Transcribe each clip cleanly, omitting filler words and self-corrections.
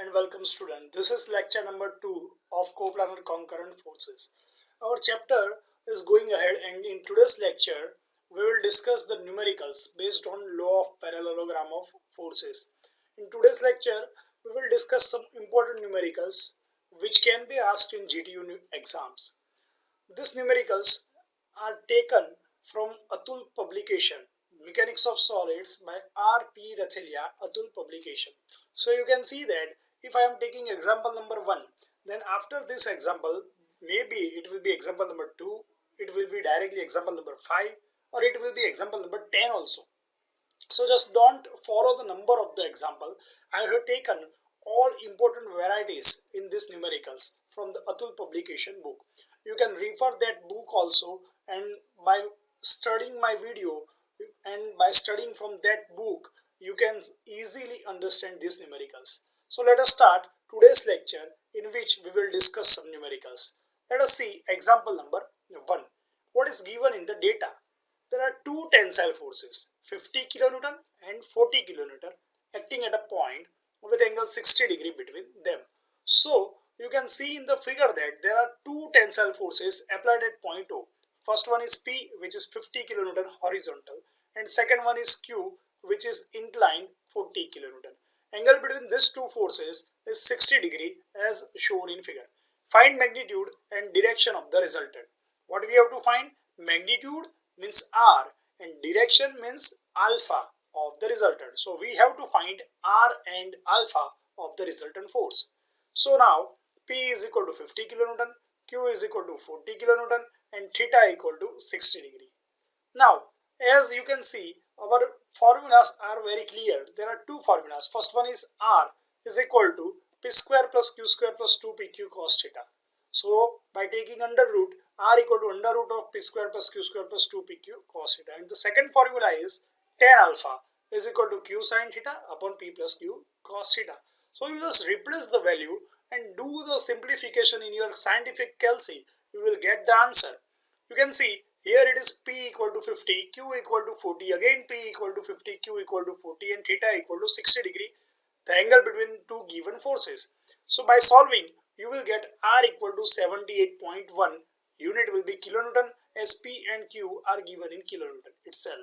and welcome student. This is lecture number 2 of coplanar concurrent forces. Our chapter is going ahead, and in today's lecture we will discuss the numericals based on law of parallelogram of forces. In today's lecture we will discuss some important numericals which can be asked in GTU exams. These numericals are taken from Atul publication, Mechanics of Solids by R.P. Rethaliya, Atul publication. So you can see that if I am taking example number 1, then after this example, maybe it will be example number 2, it will be directly example number 5, or it will be example number 10 also. So just don't follow the number of the example. I have taken all important varieties in this numericals from the Atul publication book. You can refer that book also, and by studying my video and by studying from that book you can easily understand these numericals. So let us start today's lecture, in which we will discuss some numericals. Let us see example number 1. What is given in the data? There are two tensile forces, 50 kN and 40 kN, acting at a point with angle 60 degree between them. So you can see in the figure that there are two tensile forces applied at point O. First one is P, which is 50 kN horizontal, and second one is Q, which is inclined 40 kN. Angle between these two forces is 60 degree as shown in figure. Find magnitude and direction of the resultant. What we have to find? Magnitude means R and direction means alpha of the resultant. So we have to find R and alpha of the resultant force. So now P is equal to 50 kN, Q is equal to 40 kN, and theta equal to 60 degree. Now as you can see, our formulas are very clear. There are two formulas. First one is R is equal to P square plus Q square plus 2PQ cos theta. So by taking under root, R equal to under root of P square plus Q square plus 2PQ cos theta. And the second formula is tan alpha is equal to Q sin theta upon P plus Q cos theta. So you just replace the value and do the simplification in your scientific calci. You will get the answer. You can see here it is P equal to 50, Q equal to 40, again P equal to 50, Q equal to 40, and theta equal to 60 degree, the angle between two given forces. So by solving, you will get R equal to 78.1, unit will be kilonewton, as P and Q are given in kilonewton itself.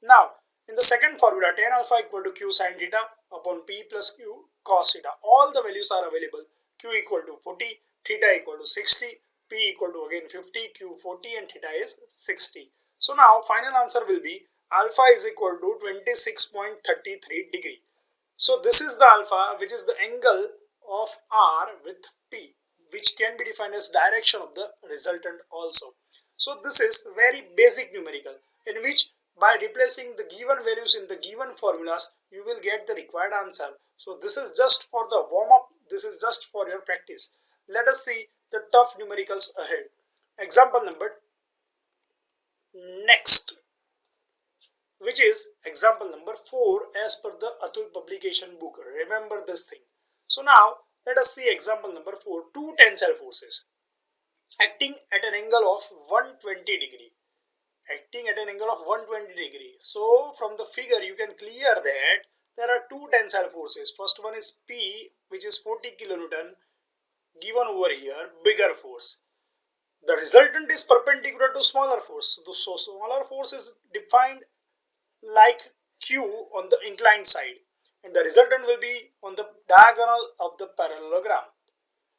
Now, in the second formula, tan alpha equal to Q sin theta upon P plus Q cos theta. All the values are available. Q equal to 40, theta equal to 60, P equal to again 50, Q 40, and theta is 60. So now final answer will be alpha is equal to 26.33 degree. So this is the alpha, which is the angle of R with P, which can be defined as direction of the resultant also. So this is very basic numerical, in which by replacing the given values in the given formulas, you will get the required answer. So this is just for the warm up. This is just for your practice. Let us see the tough numericals ahead. Example number next, which is example number 4 as per the Atul publication book. Remember this thing. So now let us see example number 4. Two tensile forces acting at an angle of 120 degree. Acting at an angle of 120 degree. So from the figure you can clear that there are two tensile forces. First one is P, which is 40 kilonewton, given over here, bigger force. The resultant is perpendicular to smaller force. So smaller force is defined like Q on the inclined side, and the resultant will be on the diagonal of the parallelogram.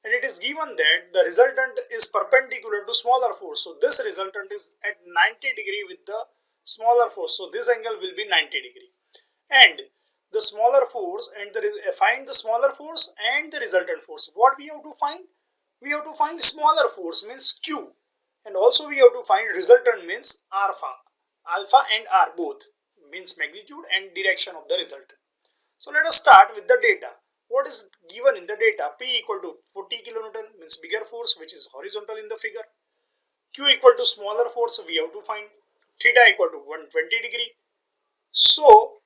And it is given that the resultant is perpendicular to smaller force. So this resultant is at 90 degree with the smaller force. So this angle will be 90 degree. And the smaller force, and find the smaller force and the resultant force. What we have to find? We have to find smaller force means Q, and also we have to find resultant means alpha. Alpha and R both means magnitude and direction of the resultant. So let us start with the data. What is given in the data? P equal to 40 kilonewton means bigger force, which is horizontal in the figure. Q equal to smaller force, we have to find. Theta equal to 120 degree. So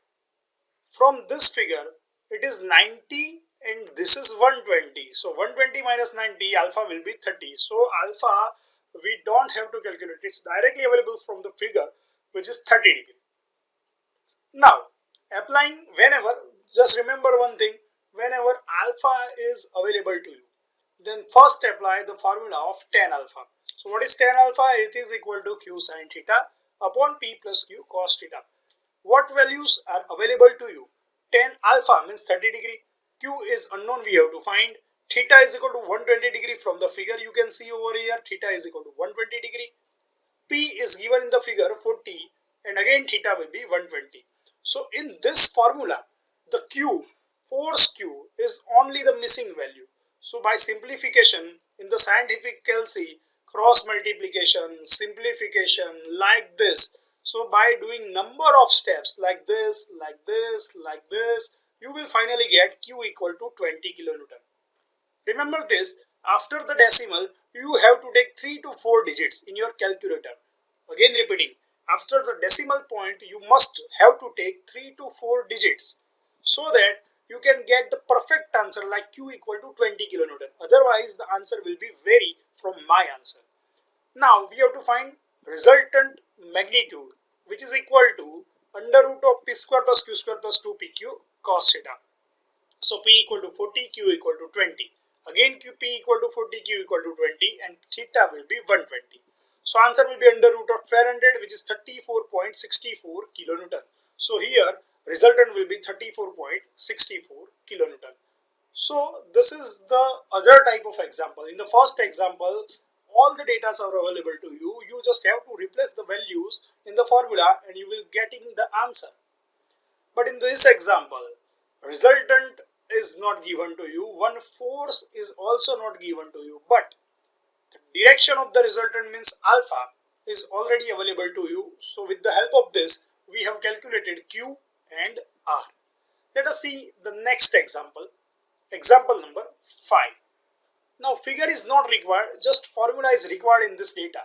from this figure, it is 90 and this is 120. So 120 minus 90, alpha will be 30. So alpha we don't have to calculate. It's directly available from the figure, which is 30 degree. Now applying whenever, just remember one thing, whenever alpha is available to you, then first apply the formula of tan alpha. So what is tan alpha? It is equal to q sin theta upon p plus q cos theta. What values are available to you? Tan alpha means 30 degree. Q is unknown, we have to find. Theta is equal to 120 degree. From the figure you can see over here, theta is equal to 120 degree. P is given in the figure 40 and again theta will be 120. So in this formula, the Q, force Q is only the missing value. So by simplification, in the scientific calci, cross multiplication, simplification like this. So by doing number of steps like this, like this, like this, you will finally get Q equal to 20 kilonewton. Remember this, after the decimal, you have to take 3 to 4 digits in your calculator. Again repeating, after the decimal point, you must have to take 3 to 4 digits so that you can get the perfect answer like Q equal to 20 kilonewton. Otherwise, the answer will be vary from my answer. Now, we have to find resultant magnitude, which is equal to under root of p square plus q square plus 2pq cos theta. So P equal to 40, Q equal to 20. Again P equal to 40, Q equal to 20 and theta will be 120. So answer will be under root of 500, which is 34.64 kilonewton. So here resultant will be 34.64 kilonewton. So this is the other type of example. In the first example, all the data are available to you. You just have to replace the values in the formula and you will getting the answer. But in this example, resultant is not given to you. One force is also not given to you. But the direction of the resultant means alpha is already available to you. So with the help of this, we have calculated Q and R. Let us see the next example. Example number 5. Now figure is not required, just formula is required in this data.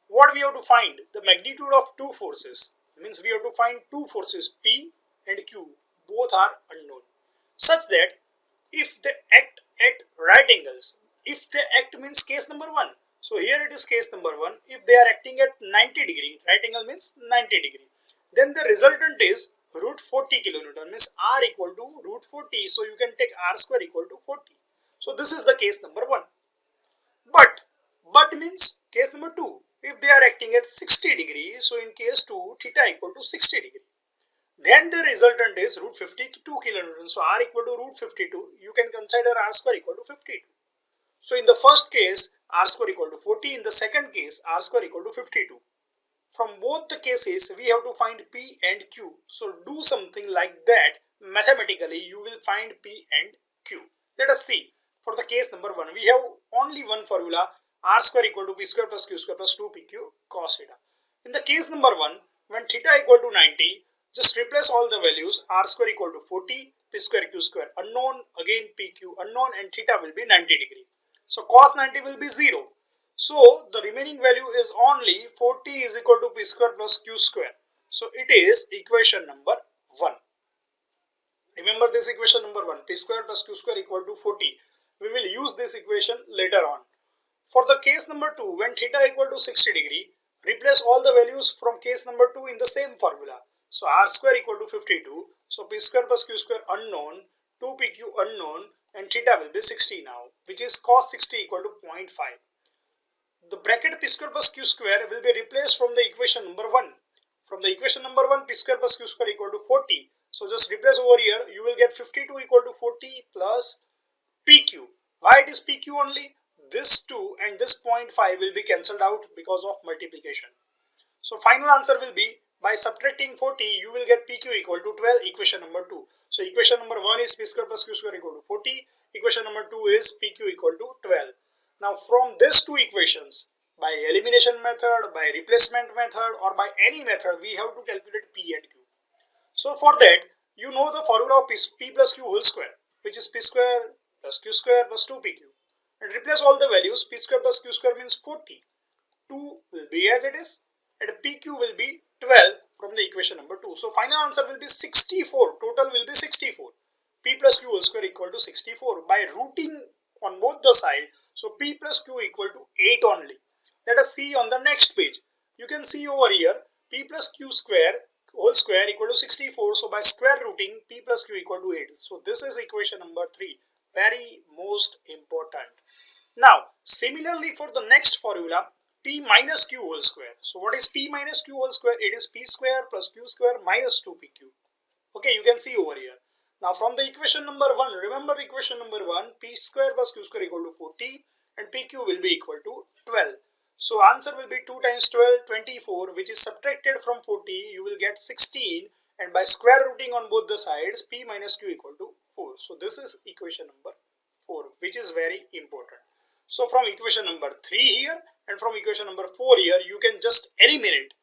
What we have to find? The magnitude of two forces. Means we have to find two forces P and Q. Both are unknown. Such that if they act at right angles, if they act means case number 1. So here it is case number 1. If they are acting at 90 degree, right angle means 90 degree. Then the resultant is root 40 kilonewton means R equal to root 40. So you can take R square equal to 40. So this is the case number 1. But means case number 2. If they are acting at 60 degree, so in case 2, theta equal to 60 degree. Then the resultant is root 52 kilonewton. So R equal to root 52. You can consider R square equal to 52. So in the first case, R square equal to 40. In the second case, R square equal to 52. From both the cases, we have to find P and Q. So do something like that. Mathematically, you will find P and Q. Let us see. For the case number 1, we have only one formula. R square equal to P square plus Q square plus 2PQ cos theta. In the case number 1, when theta equal to 90, just replace all the values. R square equal to 40, P square Q square unknown, again PQ unknown and theta will be 90 degree. So cos 90 will be 0. So the remaining value is only 40 is equal to P square plus Q square. So it is equation number 1. Remember this equation number 1, P square plus Q square equal to 40. We will use this equation later on. For the case number 2, when theta equal to 60 degree, replace all the values from case number 2 in the same formula. So R square equal to 52. So P square plus Q square unknown, 2PQ unknown and theta will be 60 now, which is cos 60 equal to 0.5. The bracket P square plus Q square will be replaced from the equation number 1. From the equation number 1, P square plus Q square equal to 40. So just replace over here, you will get 52 equal to 40 plus PQ. Why it is PQ only? This 2 and this 0.5 will be cancelled out because of multiplication. So final answer will be, by subtracting 40, you will get PQ equal to 12, equation number 2. So equation number 1 is P square plus Q square equal to 40. Equation number 2 is PQ equal to 12. Now from these two equations, by elimination method, by replacement method or by any method, we have to calculate P and Q. So for that, you know the formula of P plus Q whole square, which is P square plus Q square plus 2PQ. And replace all the values. P square plus Q square means 40. 2 will be as it is and PQ will be 12 from the equation number 2. So final answer will be 64. Total will be 64. P plus Q whole square equal to 64 by rooting on both the side. So P plus Q equal to 8 only. Let us see on the next page. You can see over here P plus Q square whole square equal to 64. So by square rooting, P plus Q equal to 8. So this is equation number 3. Very most important. Now, similarly for the next formula, P minus Q whole square. So what is P minus Q whole square? It is P square plus Q square minus 2PQ. Okay, you can see over here. Now from the equation number 1, remember equation number 1, P square plus Q square equal to 40 and PQ will be equal to 12. So answer will be 2 times 12, 24, which is subtracted from 40, you will get 16, and by square rooting on both the sides, P minus Q equal to 4. So this is equation number 4, which is very important. So from equation number 3 here and from equation number 4 here, you can just eliminate.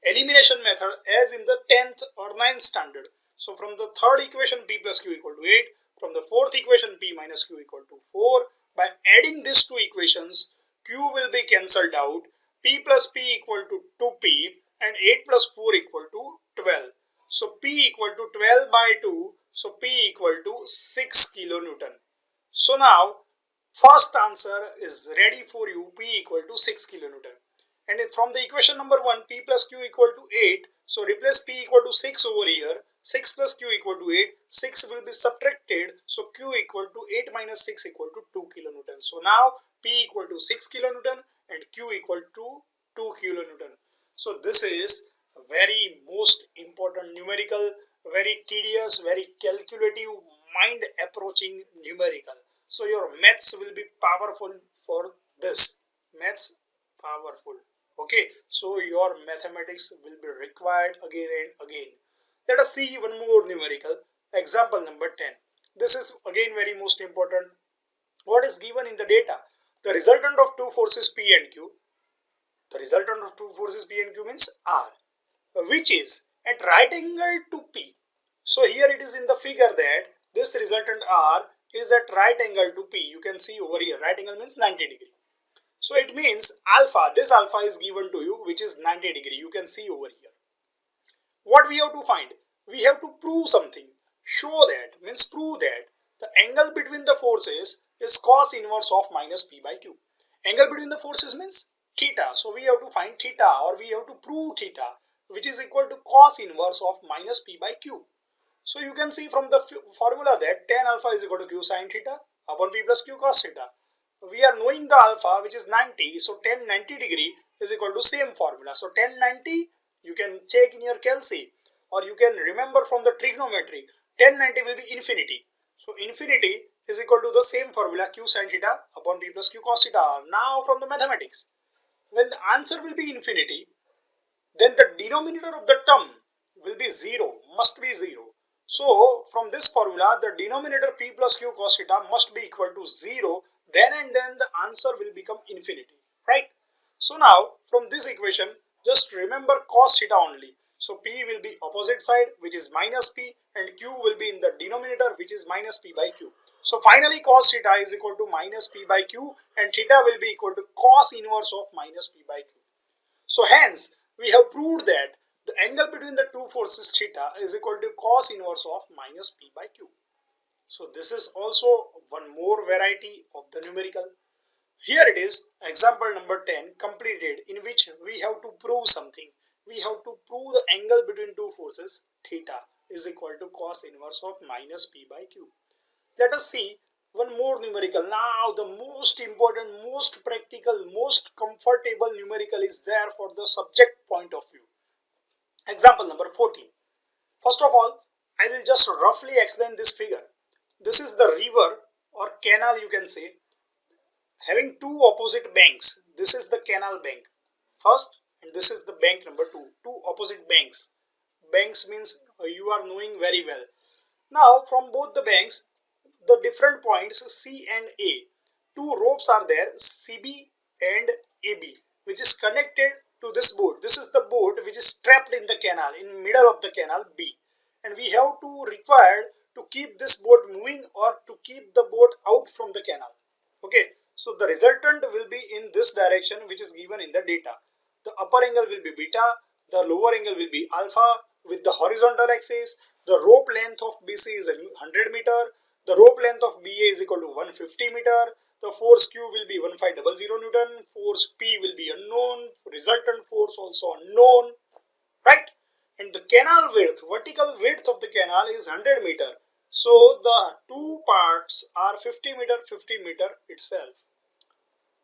Elimination method as in the 10th or 9th standard. So from the third equation, P plus Q equal to 8. From the fourth equation, P minus Q equal to 4. By adding these two equations, Q will be cancelled out. P plus P equal to 2P and 8 plus 4 equal to 12. So P equal to 12 by 2. So P equal to 6 kilonewton. So now first answer is ready for you. P equal to 6 kilonewton. And from the equation number 1, P plus Q equal to 8. So replace P equal to 6 over here. 6 plus Q equal to 8. 6 will be subtracted. So Q equal to 8 minus 6 equal to 2 kilonewton. So now P equal to 6 kilonewton and Q equal to 2 kilonewton. So this is a very most important numerical, very tedious, very calculative, mind approaching numerical. So your maths will be powerful for this. Maths powerful. Okay, so your mathematics will be required again and again. Let us see one more numerical. Example number 10. This is again very most important. What is given in the data? The resultant of two forces P and Q. The resultant of two forces P and Q means R, which is at right angle to P. So here it is in the figure that this resultant R is at right angle to P. You can see over here, right angle means 90 degree. So it means alpha, this alpha is given to you, which is 90 degree. You can see over here. What we have to find? We have to prove something. Show that, means prove that the angle between the forces is cos inverse of minus P by Q. Angle between the forces means theta. So we have to find theta, or we have to prove theta, which is equal to cos inverse of minus P by Q. So you can see from the formula that tan alpha is equal to Q sin theta upon P plus Q cos theta. We are knowing the alpha, which is 90, so tan 90 degree is equal to same formula. So tan 90 you can check in your calci, or you can remember from the trigonometry, tan 90 will be infinity. So infinity is equal to the same formula Q sin theta upon P plus Q cos theta. Now from the mathematics, when the answer will be infinity, then the denominator of the term will be 0, must be 0. So from this formula, the denominator P plus Q cos theta must be equal to 0. Then and then the answer will become infinity, right? So now from this equation, just remember cos theta only. So P will be opposite side, which is minus P, and Q will be in the denominator, which is minus P by Q. So finally cos theta is equal to minus P by Q, and theta will be equal to cos inverse of minus P by Q. So hence we have proved that the angle between the two forces theta is equal to cos inverse of minus P by Q. So this is also one more variety of the numerical. Here it is, example number 10 completed, in which we have to prove something. We have to prove the angle between two forces theta is equal to cos inverse of minus P by Q. Let us see one more numerical. Now the most important, most practical, most comfortable numerical is there for the subject point of view. Example number 14. First of all, I will just roughly explain this figure. This is the river or canal, you can say, having two opposite banks. This is the canal bank first, and this is the bank number 2. Two opposite banks. Banks means you are knowing very well. Now from both the banks, the different points C and A, two ropes are there, CB and AB, which is connected to this boat. This is the boat which is trapped in the canal, in middle of the canal B, and we have to require to keep this boat moving or to keep the boat out from the canal. Okay, so the resultant will be in this direction, which is given in the data. The upper angle will be beta, the lower angle will be alpha with the horizontal axis. The rope length of BC is 100 meter. The rope length of BA is equal to 150 meter. The force Q will be 1500 Newton. Force P will be unknown. Resultant force also unknown. Right? and the canal width, vertical width of the canal is 100 meter. So the two parts are 50 meter, 50 meter itself.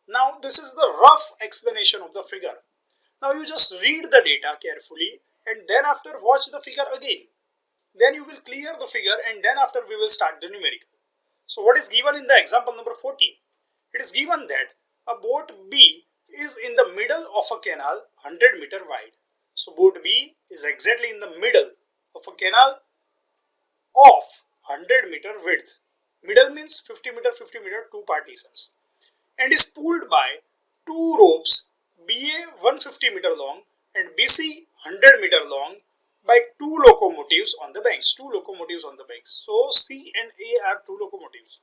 Now this is the rough explanation of the figure. Now you just read the data carefully and then after watch the figure again. Then you will clear the figure and then after we will start the numerical. So what is given in the example number 14? It is given that a boat B is in the middle of a canal 100 meter wide. So boat B is exactly in the middle of a canal of 100 meter width. Middle means 50 meter, 50 meter, two partitions, and is pulled by two ropes, BA 150 meter long and BC 100 meter long, by two locomotives on the banks. Two locomotives on the banks. So C and A are two locomotives.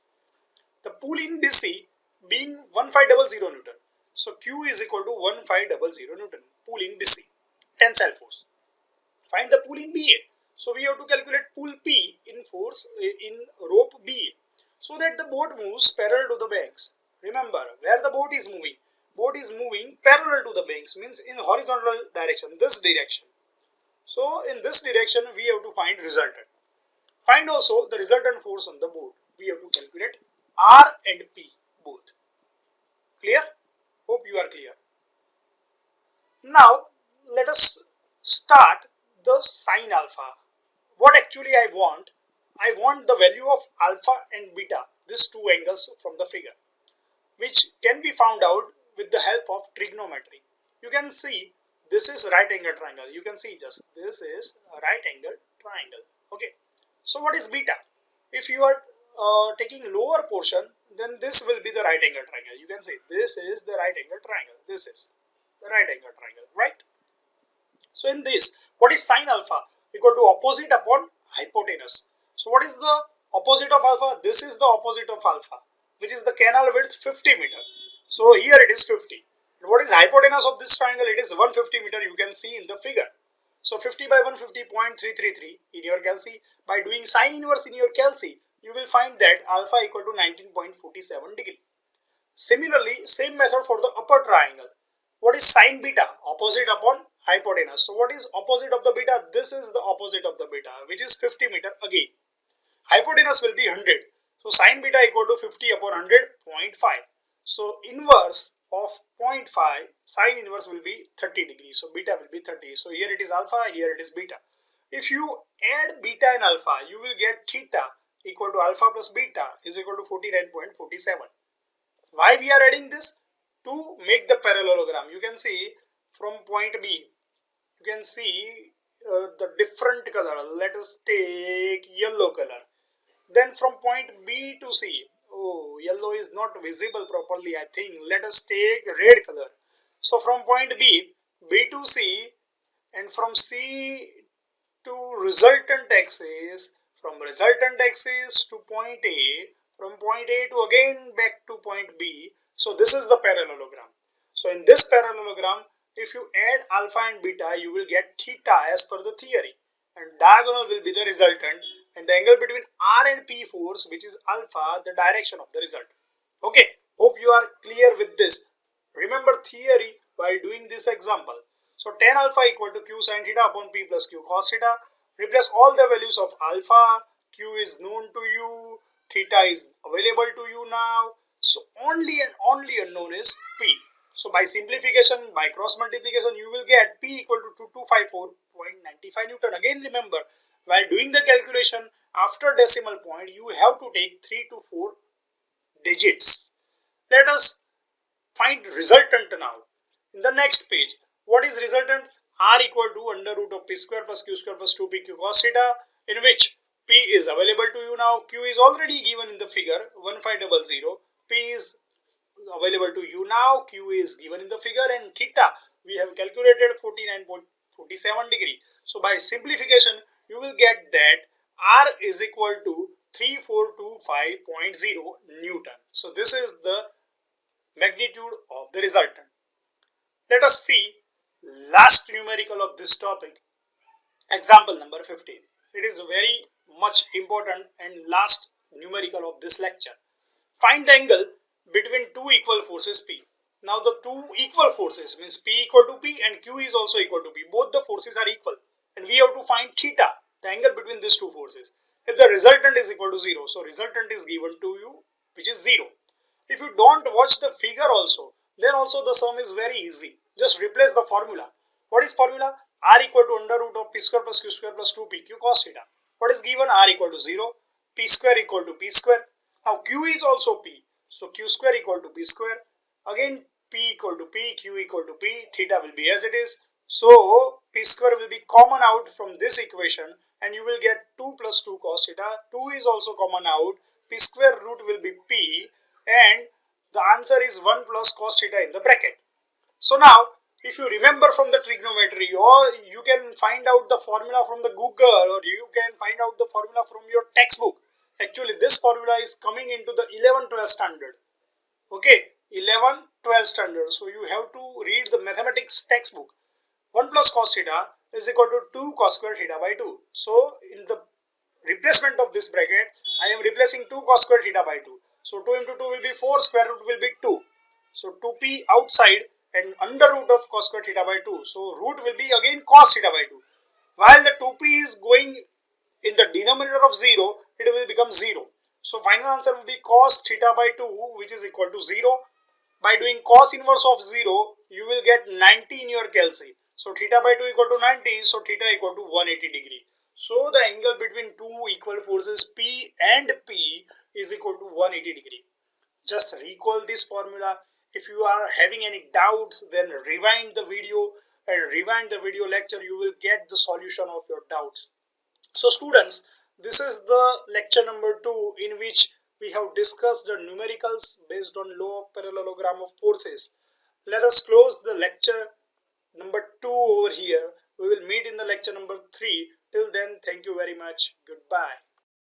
The pull in BC being 1500 Newton. So Q is equal to 1500 Newton. Pull in BC. Tensile force. Find the pull in BA. So we have to calculate pull P in force in rope BA, so that the boat moves parallel to the banks. Remember where the boat is moving. Boat is moving parallel to the banks, means in horizontal direction, this direction. So in this direction we have to find resultant. Find also the resultant force on the boat. We have to calculate R and P both. Clear? Hope you are clear. Now let us start the sine alpha. What actually I want the value of alpha and beta, these two angles from the figure, which can be found out with the help of trigonometry. You can see this is right angle triangle. You can see just this is a right angle triangle. Okay. So what is beta? If you are taking lower portion, then this will be the right angle triangle. You can say this is the right angle triangle. This is the right angle triangle, right? So in this, what is sine alpha? Equal to opposite upon hypotenuse. So what is the opposite of alpha? This is the opposite of alpha, which is the canal width 50 meter. So here it is 50. And what is hypotenuse of this triangle? It is 150 meter. You can see in the figure. So 50 by 150.333 in your calci. By doing sine inverse in your calci, you will find that alpha equal to 19.47 degree. Similarly, same method for the upper triangle. What is sine beta? Opposite upon hypotenuse. So what is opposite of the beta? This is the opposite of the beta, which is 50 meter again. Hypotenuse will be 100. So sine beta equal to 50 upon 100, 0.5. So inverse of 0.5, sine inverse will be 30 degrees. So beta will be 30. So here it is alpha, here it is beta. If you add beta and alpha, you will get theta equal to alpha plus beta is equal to 49.47. Why we are adding this? To make the parallelogram. You can see from point B, you can see the different color. Let us take yellow color. Then from point B to C, oh, yellow is not visible properly, I think. Let us take red color. So from point B, B to C, and from C to resultant axis, from resultant axis to point A, from point A to again back to point B. So this is the parallelogram. So in this parallelogram, if you add alpha and beta, you will get theta as per the theory, and diagonal will be the resultant, and the angle between R and P force, which is alpha, the direction of the result. Okay, hope you are clear with this. Remember theory while doing this example. So tan alpha equal to Q sin theta upon P plus Q cos theta. Replace all the values of alpha. Q is known to you, theta is available to you now. So only and only unknown is P. So by simplification, by cross multiplication, you will get P equal to 2254.95 Newton. Again remember, while doing the calculation after decimal point, you have to take 3 to 4 digits. Let us find resultant now. In the next page, what is resultant? R equal to under root of P square plus Q square plus 2PQ cos theta, in which P is available to you now. Q is already given in the figure 1500. P is available to you now. Q is given in the figure, and theta we have calculated 49.47 degree. So by simplification, you will get that R is equal to 3425.0 Newton. So this is the magnitude of the resultant. Let us see last numerical of this topic, example number 15. It is very much important and last numerical of this lecture. Find the angle between two equal forces P. Now the two equal forces means P equal to P and Q is also equal to P. Both the forces are equal. and we have to find theta, the angle between these two forces. If the resultant is equal to 0, so resultant is given to you, which is 0. If you don't watch the figure also, then also the sum is very easy. Just replace the formula. What is formula? R equal to under root of p square plus q square plus 2pq cos theta. What is given? R equal to 0, p square equal to p square. Now q is also p, so q square equal to p square. Again p equal to p, q equal to p, theta will be as it is. So p square will be common out from this equation and you will get 2 plus 2 cos theta. 2 is also common out, p square root will be p, and the answer is 1 plus cos theta in the bracket. So now if you remember from the trigonometry, or you can find out the formula from the Google, or you can find out the formula from your textbook. Actually this formula is coming into the 11-12 standard. Okay, 11-12 standard. So you have to read the mathematics textbook. 1 plus cos theta is equal to 2 cos square theta by 2. So in the replacement of this bracket, I am replacing 2 cos square theta by 2. So 2 into 2 will be 4, square root will be 2. So 2p outside and under root of cos square theta by 2. So root will be again cos theta by 2. While the 2p is going in the denominator of 0, it will become 0. So final answer will be cos theta by 2, which is equal to 0. By doing cos inverse of 0, you will get 90 in your calci. So theta by 2 equal to 90, so theta equal to 180 degree. So the angle between two equal forces P and P is equal to 180 degree. Just recall this formula. If you are having any doubts, then rewind the video and rewind the video lecture. You will get the solution of your doubts. So students, this is the lecture number 2 in which we have discussed the numericals based on law of parallelogram of forces. Let us close the lecture number 2 over here. We will meet in the lecture number 3. Till then, thank you very much. Goodbye.